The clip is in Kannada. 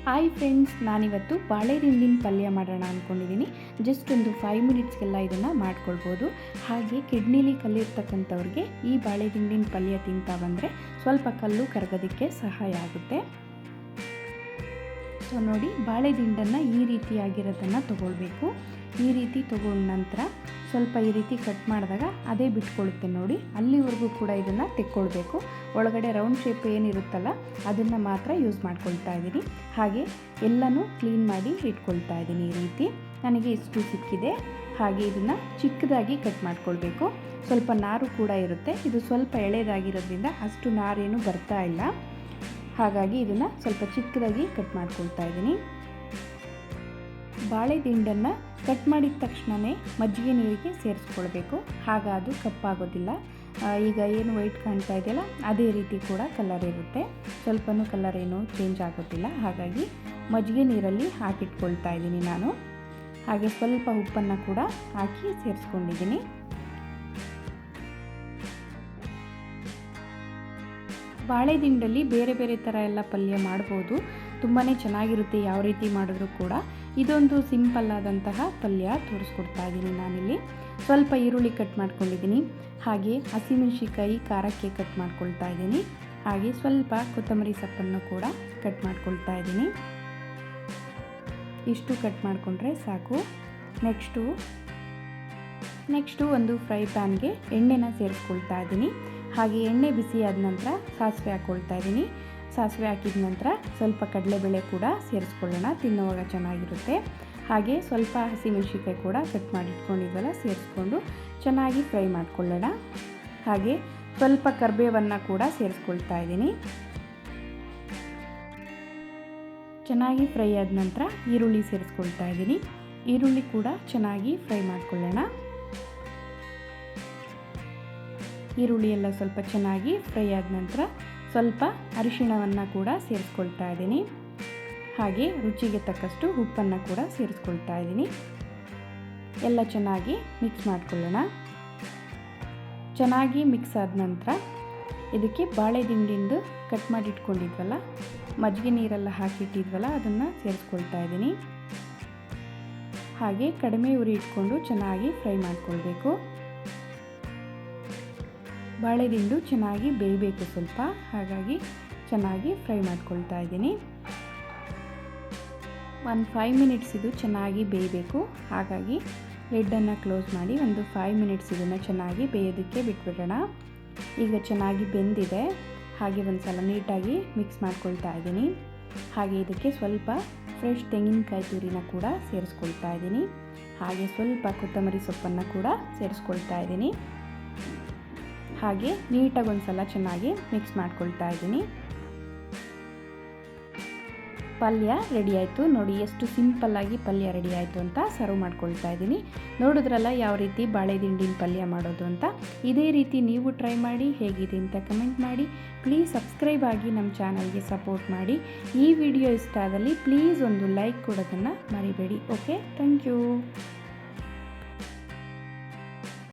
ಹಾಯ್ ಫ್ರೆಂಡ್ಸ್, ನಾನಿವತ್ತು ಬಾಳೆ ದಿಂಡಿನ ಪಲ್ಯ ಮಾಡೋಣ ಅಂದ್ಕೊಂಡಿದ್ದೀನಿ. ಜಸ್ಟ್ ಒಂದು 5 ಮಿನಿಟ್ಸ್ಗೆಲ್ಲ ಇದನ್ನು ಮಾಡ್ಕೊಳ್ಬೋದು. ಹಾಗೆ ಕಿಡ್ನಿಲಿ ಕಲ್ಲಿರ್ತಕ್ಕಂಥವ್ರಿಗೆ ಈ ಬಾಳೆ ದಿಂಡಿನ ಪಲ್ಯ ತಿಂತಾ ಬಂದರೆ ಸ್ವಲ್ಪ ಕಲ್ಲು ಕರಗೋದಕ್ಕೆ ಸಹಾಯ ಆಗುತ್ತೆ. ಸೊ ನೋಡಿ, ಬಾಳೆ ದಿಂಡನ್ನು ಈ ರೀತಿಯಾಗಿರೋದನ್ನು ತೊಗೊಳ್ಬೇಕು. ಈ ರೀತಿ ತೊಗೊಂಡ ನಂತರ ಸ್ವಲ್ಪ ಈ ರೀತಿ ಕಟ್ ಮಾಡಿದಾಗ ಅದೇ ಬಿಟ್ಕೊಳ್ಳುತ್ತೆ ನೋಡಿ, ಅಲ್ಲಿವರೆಗೂ ಕೂಡ ಇದನ್ನು ತೆಕ್ಕೊಳ್ಬೇಕು. ಒಳಗಡೆ ರೌಂಡ್ ಶೇಪ್ ಏನಿರುತ್ತಲ್ಲ ಅದನ್ನು ಮಾತ್ರ ಯೂಸ್ ಮಾಡ್ಕೊಳ್ತಾ ಇದ್ದೀನಿ. ಹಾಗೆ ಎಲ್ಲನೂ ಕ್ಲೀನ್ ಮಾಡಿ ಇಟ್ಕೊಳ್ತಾ ಇದ್ದೀನಿ. ಈ ರೀತಿ ನನಗೆ ಇಷ್ಟು ಸಿಕ್ಕಿದೆ. ಹಾಗೆ ಇದನ್ನು ಚಿಕ್ಕದಾಗಿ ಕಟ್ ಮಾಡ್ಕೊಳ್ಬೇಕು. ಸ್ವಲ್ಪ ನಾರು ಕೂಡ ಇರುತ್ತೆ. ಇದು ಸ್ವಲ್ಪ ಎಳೆದಾಗಿರೋದ್ರಿಂದ ಅಷ್ಟು ನಾರೇನು ಬರ್ತಾ ಇಲ್ಲ. ಹಾಗಾಗಿ ಇದನ್ನು ಸ್ವಲ್ಪ ಚಿಕ್ಕದಾಗಿ ಕಟ್ ಮಾಡ್ಕೊಳ್ತಾ ಇದ್ದೀನಿ. ಬಾಳೆ ದಿಂಡನ್ನು ಕಟ್ ಮಾಡಿದ ತಕ್ಷಣವೇ ಮಜ್ಜಿಗೆ ನೀರಿಗೆ ಸೇರಿಸ್ಕೊಳ್ಬೇಕು. ಆಗ ಅದು ಕಪ್ಪಾಗೋದಿಲ್ಲ. ಈಗ ಏನು ವೈಟ್ ಕಾಣ್ತಾ ಇದೆಯಲ್ಲ ಅದೇ ರೀತಿ ಕೂಡ ಕಲರ್ ಇರುತ್ತೆ. ಸ್ವಲ್ಪನೂ ಕಲರ್ ಏನು ಚೇಂಜ್ ಆಗೋದಿಲ್ಲ. ಹಾಗಾಗಿ ಮಜ್ಜಿಗೆ ನೀರಲ್ಲಿ ಹಾಕಿಟ್ಕೊಳ್ತಾ ಇದ್ದೀನಿ ನಾನು. ಹಾಗೆ ಸ್ವಲ್ಪ ಉಪ್ಪನ್ನು ಕೂಡ ಹಾಕಿ ಸೇರಿಸ್ಕೊಂಡಿದ್ದೀನಿ. ಬಾಳೆ ದಿಂಡಲ್ಲಿ ಬೇರೆ ಬೇರೆ ಥರ ಎಲ್ಲ ಪಲ್ಯ ಮಾಡ್ಬೋದು. ತುಂಬಾ ಚೆನ್ನಾಗಿರುತ್ತೆ ಯಾವ ರೀತಿ ಮಾಡಿದ್ರೂ ಕೂಡ. ಇದೊಂದು ಸಿಂಪಲ್ ಆದಂತಹ ಪಲ್ಯ ತೋರಿಸ್ಕೊಡ್ತಾ ಇದ್ದೀನಿ ನಾನಿಲ್ಲಿ. ಸ್ವಲ್ಪ ಈರುಳ್ಳಿ ಕಟ್ ಮಾಡ್ಕೊಂಡಿದ್ದೀನಿ. ಹಾಗೆ ಹಸಿಮೆಣಸಿಕಾಯಿ ಖಾರಕ್ಕೆ ಕಟ್ ಮಾಡ್ಕೊಳ್ತಾ ಇದ್ದೀನಿ. ಹಾಗೆ ಸ್ವಲ್ಪ ಕೊತ್ತಂಬರಿ ಸೊಪ್ಪನ್ನು ಕೂಡ ಕಟ್ ಮಾಡ್ಕೊಳ್ತಾ ಇದ್ದೀನಿ. ಇಷ್ಟು ಕಟ್ ಮಾಡಿಕೊಂಡ್ರೆ ಸಾಕು. ನೆಕ್ಸ್ಟು ಒಂದು ಫ್ರೈ ಪ್ಯಾನ್ಗೆ ಎಣ್ಣೆನ ಸೇರಿಸ್ಕೊಳ್ತಾ ಇದ್ದೀನಿ. ಹಾಗೆ ಎಣ್ಣೆ ಬಿಸಿ ಆದ ನಂತರ ಸಾಸಿವೆ ಹಾಕ್ಕೊಳ್ತಾ ಇದ್ದೀನಿ. ಸಾಸಿವೆ ಹಾಕಿದ ನಂತರ ಸ್ವಲ್ಪ ಕಡಲೆಬೇಳೆ ಕೂಡ ಸೇರಿಸ್ಕೊಳ್ಳೋಣ, ತಿನ್ನುವಾಗ ಚೆನ್ನಾಗಿರುತ್ತೆ. ಹಾಗೆ ಸ್ವಲ್ಪ ಹಸಿಮೆಣಸಿಕಾಯಿ ಕೂಡ ಕಟ್ ಮಾಡಿ ಇಟ್ಕೊಂಡಿದ್ವಲ್ಲ ಸೇರಿಸ್ಕೊಂಡು ಚೆನ್ನಾಗಿ ಫ್ರೈ ಮಾಡ್ಕೊಳ್ಳೋಣ. ಹಾಗೆ ಸ್ವಲ್ಪ ಕರಿಬೇವನ್ನು ಕೂಡ ಸೇರಿಸ್ಕೊಳ್ತಾ ಇದ್ದೀನಿ. ಚೆನ್ನಾಗಿ ಫ್ರೈ ಆದ ನಂತರ ಈರುಳ್ಳಿ ಸೇರಿಸ್ಕೊಳ್ತಾ ಇದ್ದೀನಿ. ಈರುಳ್ಳಿ ಕೂಡ ಚೆನ್ನಾಗಿ ಫ್ರೈ ಮಾಡ್ಕೊಳ್ಳೋಣ. ಈರುಳ್ಳಿ ಎಲ್ಲ ಸ್ವಲ್ಪ ಚೆನ್ನಾಗಿ ಫ್ರೈ ಆದ ನಂತರ ಸ್ವಲ್ಪ ಅರಿಶಿಣವನ್ನು ಕೂಡ ಸೇರಿಸ್ಕೊಳ್ತಾ ಇದ್ದೀನಿ. ಹಾಗೆ ರುಚಿಗೆ ತಕ್ಕಷ್ಟು ಉಪ್ಪನ್ನು ಕೂಡ ಸೇರಿಸ್ಕೊಳ್ತಾ ಇದ್ದೀನಿ. ಎಲ್ಲ ಚೆನ್ನಾಗಿ ಮಿಕ್ಸ್ ಮಾಡ್ಕೊಳ್ಳೋಣ. ಚೆನ್ನಾಗಿ ಮಿಕ್ಸ್ ಆದ ನಂತರ ಇದಕ್ಕೆ ಬಾಳೆ ದಿಂಡಿಂದು ಕಟ್ ಮಾಡಿ ಇಟ್ಕೊಂಡಿದ್ವಲ್ಲ, ಮಜ್ಜಿಗೆ ನೀರೆಲ್ಲ ಹಾಕಿಟ್ಟಿದ್ವಲ್ಲ ಅದನ್ನು ಸೇರಿಸ್ಕೊಳ್ತಾ ಇದ್ದೀನಿ. ಹಾಗೆ ಕಡಿಮೆ ಉರಿ ಇಟ್ಕೊಂಡು ಚೆನ್ನಾಗಿ ಫ್ರೈ ಮಾಡ್ಕೊಳ್ಬೇಕು. ಬಾಳೆ ದಿಂಡು ಚೆನ್ನಾಗಿ ಬೇಯಬೇಕು ಸ್ವಲ್ಪ, ಹಾಗಾಗಿ ಚೆನ್ನಾಗಿ ಫ್ರೈ ಮಾಡ್ಕೊಳ್ತಾ ಇದ್ದೀನಿ. 5 ಮಿನಿಟ್ಸ್ ಇದು ಚೆನ್ನಾಗಿ ಬೇಯಬೇಕು. ಹಾಗಾಗಿ ಲಿಡ್ಡನ್ನು ಕ್ಲೋಸ್ ಮಾಡಿ ಒಂದು 5 ಮಿನಿಟ್ಸ್ ಇದನ್ನು ಚೆನ್ನಾಗಿ ಬೇಯೋದಕ್ಕೆ ಬಿಟ್ಬಿಡೋಣ. ಈಗ ಚೆನ್ನಾಗಿ ಬೆಂದಿದೆ. ಹಾಗೆ ಒಂದು ಸಲ ನೀಟಾಗಿ ಮಿಕ್ಸ್ ಮಾಡ್ಕೊಳ್ತಾ ಇದ್ದೀನಿ. ಹಾಗೆ ಇದಕ್ಕೆ ಸ್ವಲ್ಪ ಫ್ರೆಶ್ ತೆಂಗಿನಕಾಯಿ ತುರಿನ ಕೂಡ ಸೇರಿಸ್ಕೊಳ್ತಾ ಇದ್ದೀನಿ. ಹಾಗೆ ಸ್ವಲ್ಪ ಕೊತ್ತಂಬರಿ ಸೊಪ್ಪನ್ನು ಕೂಡ ಸೇರಿಸ್ಕೊಳ್ತಾ ಇದ್ದೀನಿ. ಹಾಗೆ ನೀಟಾಗಿ ಒಂದು ಸಲ ಚೆನ್ನಾಗಿ ಮಿಕ್ಸ್ ಮಾಡ್ಕೊಳ್ತಾ ಇದ್ದೀನಿ. ಪಲ್ಯ ರೆಡಿ ಆಯಿತು ನೋಡಿ, ಎಷ್ಟು ಸಿಂಪಲ್ಲಾಗಿ ಪಲ್ಯ ರೆಡಿ ಆಯಿತು ಅಂತ ಸರ್ವ್ ಮಾಡ್ಕೊಳ್ತಾ ಇದ್ದೀನಿ. ನೋಡಿದ್ರಲ್ಲ ಯಾವ ರೀತಿ ಬಾಳೆ ದಿಂಡಿನ ಪಲ್ಯ ಮಾಡೋದು ಅಂತ. ಇದೇ ರೀತಿ ನೀವು ಟ್ರೈ ಮಾಡಿ ಹೇಗಿದೆ ಅಂತ ಕಮೆಂಟ್ ಮಾಡಿ. ಪ್ಲೀಸ್ ಸಬ್ಸ್ಕ್ರೈಬ್ ಆಗಿ ನಮ್ಮ ಚಾನಲ್ಗೆ ಸಪೋರ್ಟ್ ಮಾಡಿ. ಈ ವಿಡಿಯೋ ಇಷ್ಟ ಆದಲ್ಲಿ ಪ್ಲೀಸ್ ಒಂದು ಲೈಕ್ ಕೊಡೋದನ್ನು ಮರಿಬೇಡಿ. Okay, thank you.